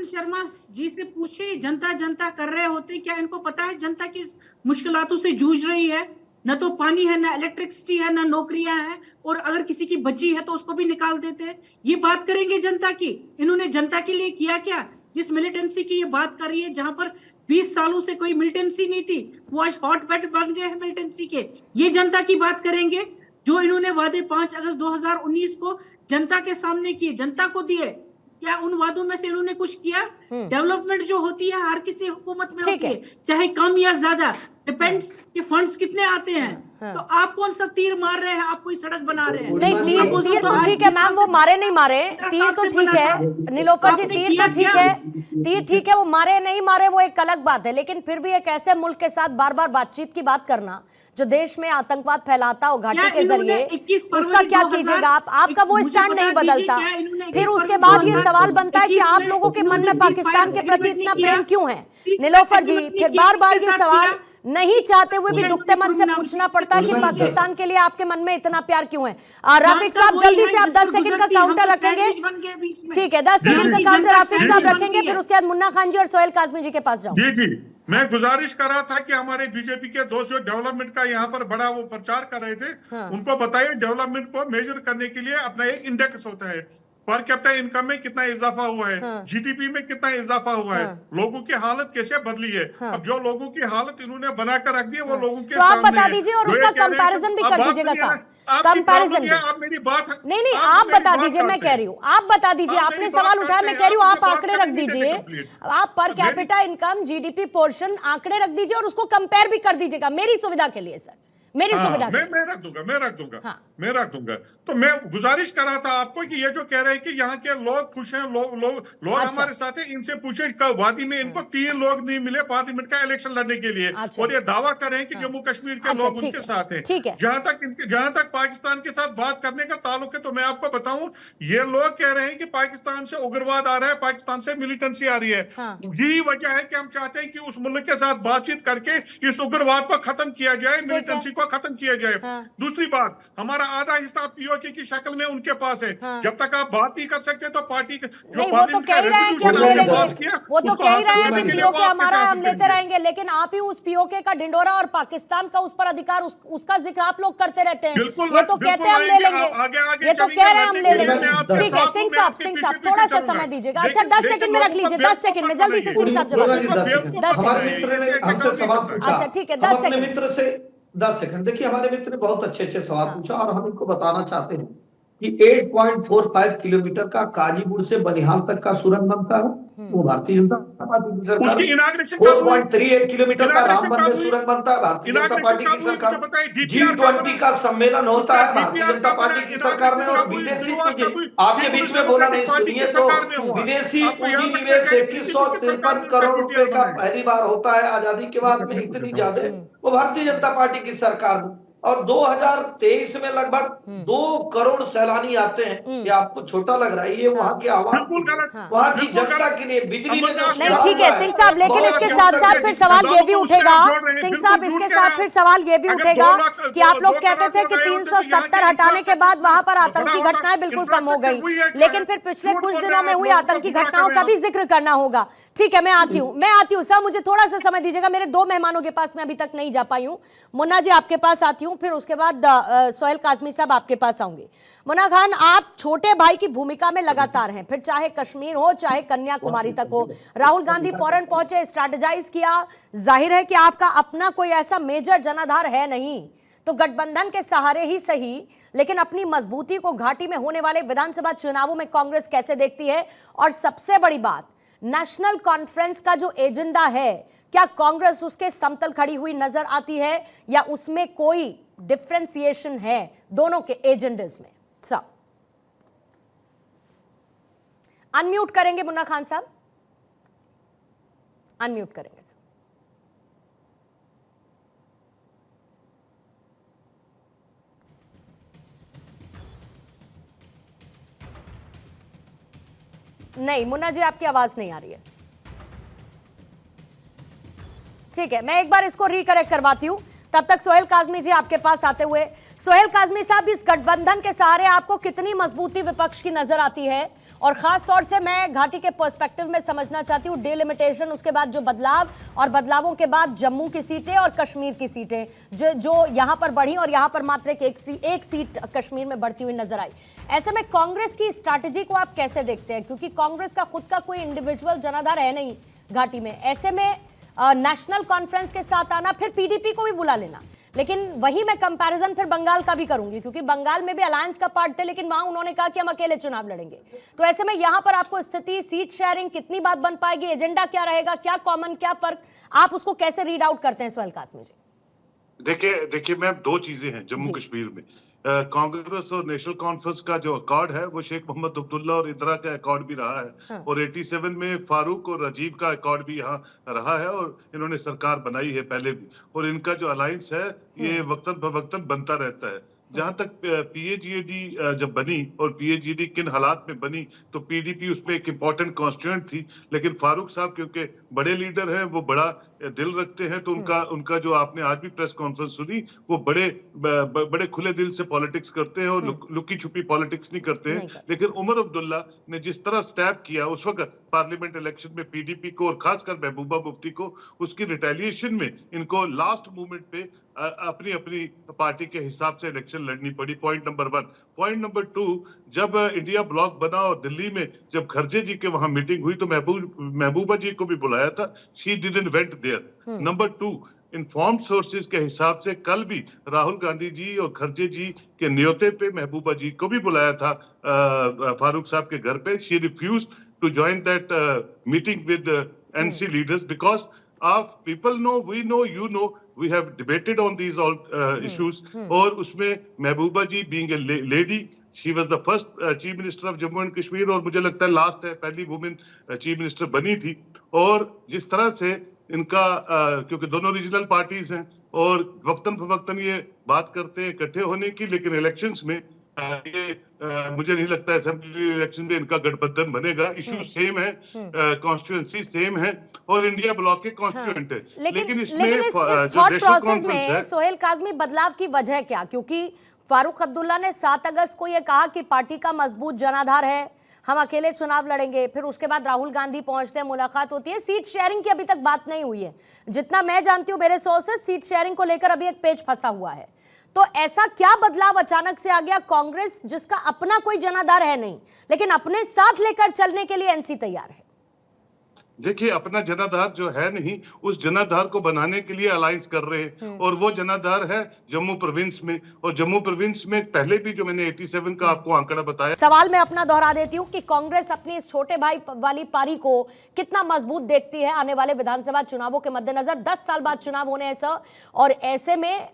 शर्मा जी से पूछे, जनता जनता कर रहे होते, क्या इनको पता है जनता किस मुश्किलातों से जूझ रही है? न तो पानी है, न इलेक्ट्रिसिटी है, न नौकरियां हैं, और अगर किसी की बची है तो उसको भी निकाल देते हैं। ये बात करेंगे जनता की? इन्होंने जनता के लिए किया क्या? जिस मिलिटेंसी की ये बात कर रही है, जहां पर 20 सालों से कोई मिलिटेंसी नहीं थी, वो आज हॉटबेड बन गए हैं मिलिटेंसी के। ये जनता की बात करेंगे? जो इन्होंने वादे 5 अगस्त 2019 को जनता के सामने किए, जनता को दिए, क्या उन वादों में से इन्होंने कुछ किया? डेवलपमेंट जो होती है हर किसी हुकूमत में होती है, चाहे कम या ज्यादा, डिपेंड्स कि फंड्स कितने आते हैं। तो आप कौन सा तीर मार रहे हैं? आप कोई सड़क बना रहे हैं? नहीं, तीर तो ठीक है मैम, वो मारे नहीं मारे, तीर तो ठीक है नीलोफर जी, तीर तो ठीक है, तीर ठीक है, वो मारे नहीं मारे वो एक अलग बात है। लेकिन फिर भी एक ऐसे मुल्क के साथ बार बार बातचीत की बात करना जो देश में आतंकवाद फैलाता हो घाटी के जरिए, उसका क्या कीजिएगा आप? आपका वो स्टैंड नहीं बदलता। फिर उसके बाद ये सवाल बनता है कि आप लोगों के मन में पाकिस्तान के प्रति इतना प्रेम क्यों है? नीलोफर जी, फिर बार बार ये सवाल नहीं चाहते हुए भी दुखते मन से पूछना पड़ता है कि पाकिस्तान के लिए आपके मन में इतना प्यार क्यों है? रफीक साहब, जल्दी से आप 10 सेकंड का काउंटर रखेंगे? ठीक है, 10 सेकंड का काउंटर रफीक साहब रखेंगे, फिर उसके बाद मुन्ना खान जी और सोहेल काजमी जी के पास जाऊं। जी जी, मैं गुजारिश कर रहा था कि हमारे बीजेपी के दोस्त जो डेवलपमेंट का यहाँ पर बड़ा वो प्रचार कर रहे थे, उनको बताइए डेवलपमेंट को मेजर करने के लिए अपना एक इंडेक्स होता है, पर कैपिटा इनकम में कितना इजाफा हुआ है, जीडीपी में कितना इजाफा हुआ है, लोगों की हालत कैसे बदली है। अब जो लोगों की हालत इन्होंने बनाकर रख दी है वो लोगों के तो आप सामने बता दीजिए और उसका कंपैरिजन भी कर दीजिएगा साहब, कंपैरिजन भी। आप मेरी बात नहीं, आप बता दीजिए, मैं कह रही हूँ आप बता दीजिए, आपने सवाल उठाया, मैं कह रही हूँ आप आंकड़े रख दीजिए, आप per capita income GDP portion आंकड़े रख दीजिए और उसको कंपेयर भी कर दीजिएगा मेरी सुविधा के लिए सर, मेरी सुविधा। मैं रख दूंगा। तो मैं गुजारिश कर रहा था आपको कि ये जो कह रहे हैं कि यहाँ के लोग खुश हैं, लोग हमारे साथ हैं, इनसे पूछे वादी में इनको 3 लोग नहीं मिले पार्लियामेंट का इलेक्शन लड़ने के लिए, और ये दावा कर रहे हैं कि जम्मू कश्मीर के लोग उनके साथ हैं। जहां तक पाकिस्तान के साथ बात करने का ताल्लुक है, तो मैं आपको बताऊं, ये लोग कह रहे हैं कि पाकिस्तान से उग्रवाद आ रहा है, पाकिस्तान से मिलिटेंसी आ रही है। यही वजह है कि हम चाहते हैं कि उस मुल्क के साथ बातचीत करके इस उग्रवाद को खत्म किया जाए, मिलिटेंसी को खत्म किया जाए। दूसरी बात, हमारा आधा हिस्सा पीओके की शक्ल में उनके पास है। जब तक आप बात नहीं कर सकते तो पार्टी नहीं, वो तो कह ही रहे हैं कि हम ले लेंगे, वो तो कह ही रहे हैं कि पीओके हमारा हम लेते रहेंगे, लेकिन आप ही उस पीओके का ढिंडोरा और पाकिस्तान का उस पर अधिकार, उसका जिक्र आप लोग करते रहते हैं। ये तो कहते हैं हम ले लेंगे, ये तो कह रहे हैं हम ले लेंगे। ठीक है सिंह साहब थोड़ा सा समय दीजिएगा। अच्छा 10 सेकंड में रख लीजिए, 10 सेकंड में जल्दी से सिंह साहब जवाब दीजिए। 10 सेकंड, अच्छा ठीक है 10 सेकंड। मित्र से 10 सेकंड। देखिए हमारे मित्र ने बहुत अच्छे सवाल पूछा और हम इनको बताना चाहते हैं कि 8.45 किलोमीटर का काजीपुर से बनिहाल तक का सुरंग बनता है, वो भारतीय जनता पार्टी की सरकार। 4.38 किलोमीटर का राम मंदिर सुरंग बनता है, भारतीय जनता पार्टी की सरकार। G20 का सम्मेलन होता है, भारतीय जनता पार्टी की सरकार में। और विदेशी पूंजी, आपके बीच में बोला नहीं, सुनिए तो, विदेशी पूंजी निवेश 2153 करोड़ रुपए का पहली बार होता है आजादी के बाद में, इतनी ज्यादा, वो भारतीय जनता पार्टी की सरकार में। और 2023 में लगभग 2 करोड़ सैलानी आते हैं। ये आपको छोटा लग रहा है? ये वहाँ के आवाम, वहाँ की जनता के लिए बिजली में नहीं ठीक है सिंह साहब, लेकिन इसके साथ साथ फिर सवाल ये भी उठेगा सिंह साहब, इसके साथ फिर सवाल ये भी उठेगा कि आप लोग कहते थे कि 370 हटाने के बाद वहां पर आतंकी घटनाएं बिल्कुल कम हो गई, लेकिन फिर पिछले कुछ दिनों में हुई आतंकी घटनाओं का भी जिक्र करना होगा। ठीक है, मैं आती हूँ सर, मुझे थोड़ा सा समय दीजिएगा, मेरे 2 मेहमानों के पास मैं अभी तक नहीं जा पाई हूँ। मुन्ना जी आपके पास आती हूँ, फिर उसके बाद सोहेल काजमी साहब आपके पास आऊंगी। मुन्ना खान, आप छोटे भाई की भूमिका में लगातार हैं, फिर चाहे कश्मीर हो चाहे कन्याकुमारी तक हो। राहुल गांधी फौरन पहुंचे, स्ट्रैटेजाइज किया, जाहिर है कि आपका अपना कोई ऐसा मेजर जनाधार है नहीं, तो गठबंधन के सहारे ही सही, लेकिन अपनी मजबूती को घाटी में होने वाले विधानसभा चुनावों में कांग्रेस कैसे देखती है? और सबसे बड़ी बात, नेशनल कॉन्फ्रेंस का जो एजेंडा है, क्या कांग्रेस उसके समतल खड़ी हुई नजर आती है या उसमें कोई डिफरेंशिएशन है दोनों के एजेंडेस में? सब अनम्यूट करेंगे मुन्ना खान साहब, अनम्यूट करेंगे सर। नहीं मुन्ना जी, आपकी आवाज नहीं आ रही है। ठीक है, मैं एक बार इसको रिकरेक्ट करवाती हूं, तब तक सोहेल काजमी जी आपके पास आते हुए। सोहेल काजमी साहब, इस गठबंधन के सहारे आपको कितनी मजबूती विपक्ष की नजर आती है और खास तौर से मैं घाटी के पर्सपेक्टिव में समझना चाहती हूँ डिलिमिटेशन, उसके बाद जो बदलाव और बदलावों के बाद जम्मू की सीटें और कश्मीर की सीटें जो यहाँ पर बढ़ी और यहाँ पर मात्र एक सीट कश्मीर में बढ़ती हुई नजर आई। ऐसे में कांग्रेस की स्ट्रैटेजी को आप कैसे देखते हैं, क्योंकि कांग्रेस का खुद का कोई इंडिविजुअल जनाधार है नहीं घाटी में, ऐसे में नेशनल कॉन्फ्रेंस के साथ आना, फिर पीडीपी को भी बुला लेना, लेकिन वही मैं कंपैरिजन फिर बंगाल का भी करूंगी क्योंकि बंगाल में भी अलायंस का पार्ट थे, लेकिन वहां उन्होंने कहा कि हम अकेले चुनाव लड़ेंगे। तो ऐसे में यहां पर आपको स्थिति, सीट शेयरिंग कितनी बात बन पाएगी, एजेंडा क्या रहेगा, क्या कॉमन, क्या फर्क, आप उसको कैसे रीड आउट करते हैं सोहेल कासमी जी? देखिए मैम, दो चीजें हैं जम्मू कश्मीर में। कांग्रेस और नेशनल कॉन्फ्रेंस का जो अकॉर्ड है वो शेख मोहम्मद अब्दुल्ला और इंदिरा का अकॉर्ड भी रहा है। हाँ। और 87 में फारूक और राजीव का अकॉर्ड भी यहाँ रहा है और इन्होंने सरकार बनाई है पहले भी, और इनका जो अलायंस है ये वक्तन फवक्तन बनता रहता है। जहां तक पीएजीडी जब बनी और पीएजीडी किन हालात में बनी तो पीडीपी उसमें एक इंपॉर्टेंट कॉन्स्टिट्यूएंट थी, लेकिन फारूक साहब क्योंकि बड़े लीडर हैं, वो बड़ा दिल रखते हैं, तो उनका जो आपने आज भी प्रेस कॉन्फ्रेंस सुनी, वो बड़े खुले दिल से पॉलिटिक्स करते हैं और लुकी छुपी पॉलिटिक्स नहीं करते हैं। लेकिन उमर अब्दुल्ला ने जिस तरह स्टैप किया उस वक्त पार्लियामेंट इलेक्शन में पीडीपी को और खासकर महबूबा मुफ्ती को, उसकी रिटेलिएशन में इनको लास्ट मोमेंट पे अपनी पार्टी के हिसाब से इलेक्शन लड़नी पड़ी। Point number 1। पॉइंट नंबर 2, जब इंडिया ब्लॉक बना और दिल्ली में जब खरगे जी के वहां मीटिंग हुई तो महबूबा जी को भी बुलाया था, she didn't went there. Number 2, informed sources के हिसाब से कल भी राहुल गांधी जी और खरगे जी के न्योते पे महबूबा जी को भी बुलाया था फारूक साहब के घर पे। She refused to join that meeting with NC leaders because of people know, we know, you know, we have debated on these all issues। और उसमें महबूबा जी being a lady, she was the first chief minister of Jammu and Kashmir और मुझे लगता है last है पहली women chief minister बनी थी। और जिस तरह से इनका क्योंकि दोनों रीजनल पार्टीज हैं और वक्तन फवक्तन ये बात करते हैं इकट्ठे होने की, लेकिन इलेक्शंस में मुझे नहीं लगता असेंबली इलेक्शन में इनका गठबंधन बनेगा। इशू सेम है, कॉन्स्टिट्यूएंसी सेम है और इंडिया ब्लॉक के कॉन्स्टिट्यूएंट है। लेकिन इसमें इस थॉट प्रोसेस में सोहेल कासमी बदलाव की वजह क्या? क्योंकि फारूक अब्दुल्ला ने 7 अगस्त को यह कहा कि पार्टी का मजबूत जनाधार है, हम अकेले चुनाव लड़ेंगे। फिर उसके बाद राहुल गांधी पहुंचते हैं, मुलाकात होती है, सीट शेयरिंग की अभी तक बात नहीं हुई है। जितना मैं जानती हूँ मेरे सोर्सेस, सीट शेयरिंग को लेकर अभी एक पेच फंसा हुआ है। तो ऐसा क्या बदलाव अचानक से आ गया? कांग्रेस जिसका अपना कोई जनाधार है नहीं, लेकिन अपने साथ लेकर चलने के लिए एनसी तैयार है। देखिए, अपना जनाधार जो है नहीं, उस जनाधार को बनाने के लिए अलायंस कर रहे हैं और वो जनाधार है जम्मू प्रोविंस में। और जम्मू प्रोविंस में पहले भी जो मैंने 87 का आपको आंकड़ा बताया। सवाल मैं अपना दोहरा देती हूँ कि कांग्रेस अपनी इस छोटे भाई वाली पारी को कितना मजबूत देखती है आने वाले विधानसभा चुनावों के मद्देनजर। 10 साल बाद चुनाव होने हैं सर, और ऐसे में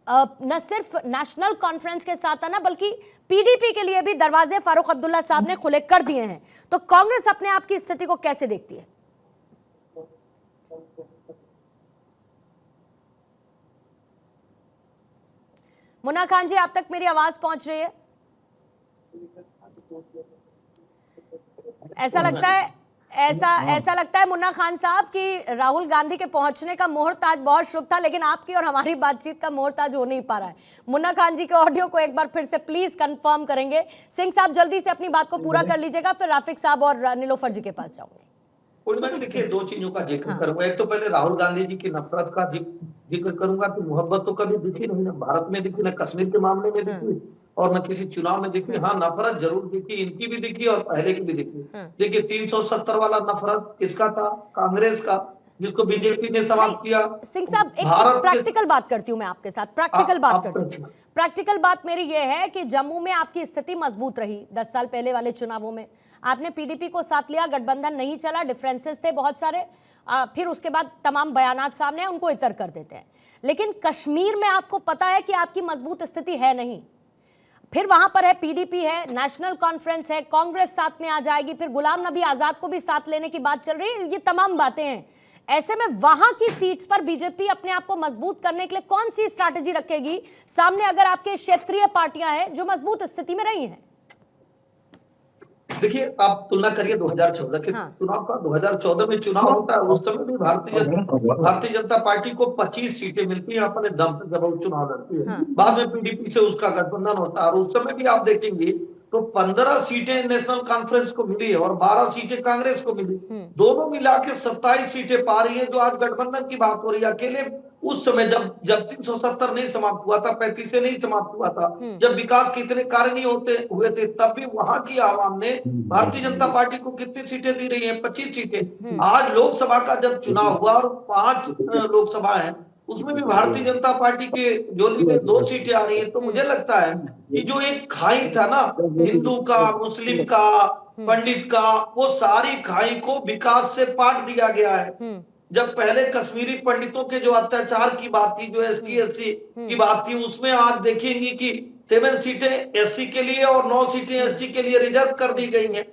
न सिर्फ नेशनल कॉन्फ्रेंस के साथ आना बल्कि पीडीपी के लिए भी दरवाजे फारूक अब्दुल्ला साहब ने खुले कर दिए हैं। तो कांग्रेस अपने आप की स्थिति को कैसे देखती है? मुन्ना खान जी, आप तक मेरी आवाज पहुंच रही है? ऐसा लगता है मुन्ना खान साहब कि राहुल गांधी के पहुंचने का मुहूर्त आज बहुत शुभ था, लेकिन आपकी और हमारी बातचीत का मुहूर्त आज हो नहीं पा रहा है। मुन्ना खान जी के ऑडियो को एक बार फिर से प्लीज कंफर्म करेंगे। सिंह साहब जल्दी से अपनी बात को पूरा कर लीजिएगा, फिर राफिक साहब और नीलोफर जी के पास जाऊंगी। देखिए, 2 चीजों का जिक्र करूंगा। एक तो पहले राहुल गांधी जी की नफरत का जिक्र करूंगा कि मोहब्बत तो कभी दिखी नहीं, ना भारत में दिखी, ना कश्मीर के मामले में दिखी और न किसी चुनाव में दिखी। हाँ, नफरत जरूर दिखी, इनकी भी दिखी और पहले की भी दिखी। देखिए, 370 वाला नफरत किसका था? कांग्रेस का, जिसको बीजेपी ने समाप्त किया। सिंह साहब, एक प्रैक्टिकल बात करती हूँ मैं आपके साथ, प्रैक्टिकल बात करती हूँ। प्रैक्टिकल बात मेरी ये है कि जम्मू में आपकी स्थिति मजबूत रही 10 साल पहले वाले चुनावों में। आपने पीडीपी को साथ लिया, गठबंधन नहीं चला, डिफरेंसेस थे बहुत सारे, फिर उसके बाद तमाम बयानात सामने उनको इतर कर देते हैं। लेकिन कश्मीर में आपको पता है कि आपकी मजबूत स्थिति है नहीं। फिर वहां पर है पीडीपी है, नेशनल कॉन्फ्रेंस है, कांग्रेस साथ में आ जाएगी, फिर गुलाम नबी आजाद को भी साथ लेने की बात चल रही है, ये तमाम बातें हैं। ऐसे में वहां की सीट्स पर बीजेपी अपने आप को मजबूत करने के लिए कौन सी स्ट्रैटेजी रखेगी सामने, अगर आपके क्षेत्रीय पार्टियां हैं जो मजबूत स्थिति में रही हैं? देखिए, आप तुलना करिए 2014 के चुनाव का। 2014 में चुनाव होता है, उस समय भी भारतीय जनता पार्टी को 25 सीटें मिलती है अपने दम पर जब वो चुनाव लड़ती है। बाद में पीडीपी से उसका गठबंधन होता है और उस समय भी आप देखेंगे तो 15 सीटें नेशनल कॉन्फ्रेंस को मिली है और 12 सीटें कांग्रेस को मिली। दोनों मिला के 27 सीटें पा रही है। जो आज गठबंधन की बात हो रही है, अकेले उस समय जब 370 नहीं समाप्त हुआ था, 35 से नहीं समाप्त हुआ था, जब विकास के इतने कार्य नहीं हुए थे, तब भी वहां की आवाम ने भारतीय जनता पार्टी को कितनी सीटें दी रही है? 25 सीटें। आज लोकसभा का जब चुनाव हुआ और 5 लोकसभा है, उसमें भी भारतीय जनता पार्टी के झोली में 2 सीटें आ रही हैं। तो मुझे लगता है कि जो एक खाई था ना, हिंदू का, मुस्लिम का, पंडित का, वो सारी खाई को विकास से पाट दिया गया है। जब पहले कश्मीरी पंडितों के जो अत्याचार की बात थी, जो ST SC की बात थी, उसमें आज देखेंगे कि 7 सीटें SC के लिए और 9 सीटें ST के लिए रिजर्व कर दी गई हैं।